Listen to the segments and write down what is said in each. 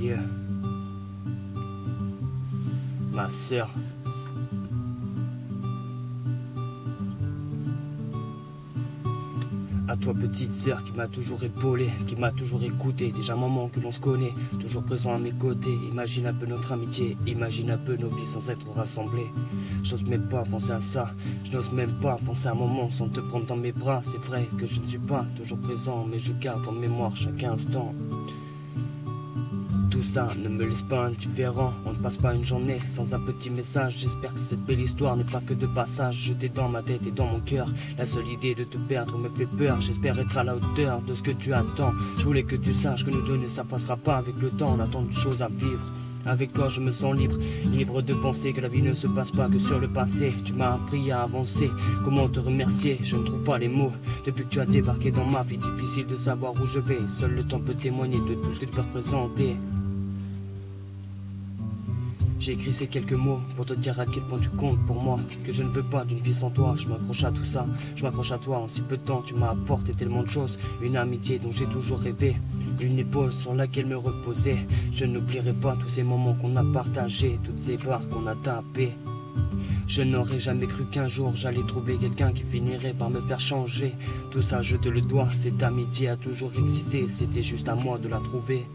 Yeah. Ma sœur. À toi petite sœur qui m'a toujours épaulé, qui m'a toujours écouté, déjà maman que l'on se connaît, toujours présent à mes côtés. Imagine un peu notre amitié, imagine un peu nos vies sans être rassemblées. J'ose même pas penser à ça, je n'ose même pas penser à un moment sans te prendre dans mes bras. C'est vrai que je ne suis pas toujours présent, mais je garde en mémoire chaque instant. Tout ça ne me laisse pas indifférent. On ne passe pas une journée sans un petit message. J'espère que cette belle histoire n'est pas que de passage jeté dans ma tête et dans mon cœur. La seule idée de te perdre me fait peur. J'espère être à la hauteur de ce que tu attends. Je voulais que tu saches que nous deux ne s'effacera pas avec le temps. On a tant de choses à vivre. Avec toi je me sens libre, libre de penser que la vie ne se passe pas que sur le passé. Tu m'as appris à avancer, comment te remercier, je ne trouve pas les mots. Depuis que tu as débarqué dans ma vie, difficile de savoir où je vais. Seul le temps peut témoigner de tout ce que tu peux représenter. J'ai écrit ces quelques mots pour te dire à quel point tu comptes pour moi. Que je ne veux pas d'une vie sans toi, je m'accroche à tout ça. Je m'accroche à toi, en si peu de temps tu m'as apporté tellement de choses. Une amitié dont j'ai toujours rêvé, une épaule sur laquelle me reposer. Je n'oublierai pas tous ces moments qu'on a partagés, toutes ces barres qu'on a tapées. Je n'aurais jamais cru qu'un jour j'allais trouver quelqu'un qui finirait par me faire changer. Tout ça je te le dois, cette amitié a toujours existé, c'était juste à moi de la trouver.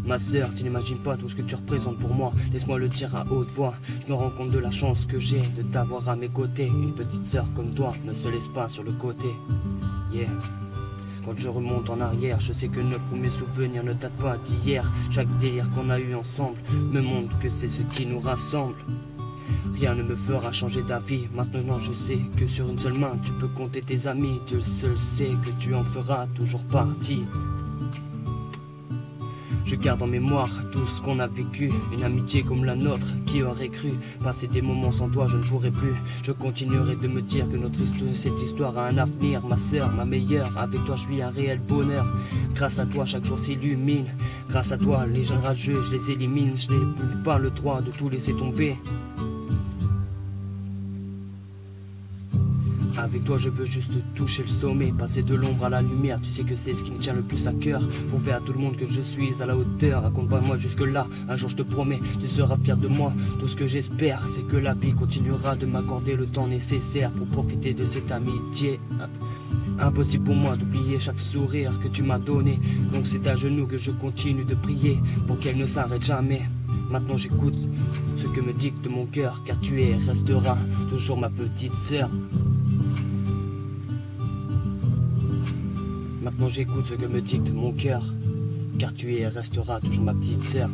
Ma sœur, tu n'imagines pas tout ce que tu représentes pour moi. Laisse-moi le dire à haute voix. Je me rends compte de la chance que j'ai de t'avoir à mes côtés. Une petite sœur comme toi ne se laisse pas sur le côté. Yeah. Quand je remonte en arrière, je sais que nos premiers souvenirs ne datent pas d'hier. Chaque délire qu'on a eu ensemble me montre que c'est ce qui nous rassemble. Rien ne me fera changer d'avis. Maintenant je sais que sur une seule main tu peux compter tes amis. Dieu seul sait que tu en feras toujours partie. Je garde en mémoire tout ce qu'on a vécu. Une amitié comme la nôtre, qui aurait cru. Passer des moments sans toi je ne pourrais plus. Je continuerai de me dire que cette histoire a un avenir. Ma sœur, ma meilleure, avec toi je suis un réel bonheur. Grâce à toi chaque jour s'illumine. Grâce à toi les gens rageux je les élimine. Je n'ai pas le droit de tout laisser tomber. Avec toi je veux juste toucher le sommet, passer de l'ombre à la lumière. Tu sais que c'est ce qui me tient le plus à cœur. Prouver à tout le monde que je suis à la hauteur. Accompagne-moi jusque là, un jour je te promets, tu seras fier de moi. Tout ce que j'espère c'est que la vie continuera de m'accorder le temps nécessaire pour profiter de cette amitié. Impossible pour moi d'oublier chaque sourire que tu m'as donné. Donc c'est à genoux que je continue de prier pour qu'elle ne s'arrête jamais. Maintenant j'écoute ce que me dicte mon cœur, car tu es et resteras toujours ma petite sœur. Maintenant j'écoute ce que me dicte mon cœur, car tu es et resteras toujours ma petite sœur.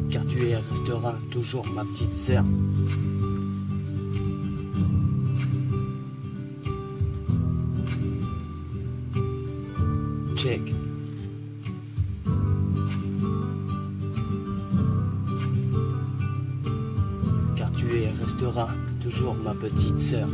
Car tu es et resteras toujours ma petite sœur. Check. Car tu es et resteras toujours ma petite sœur.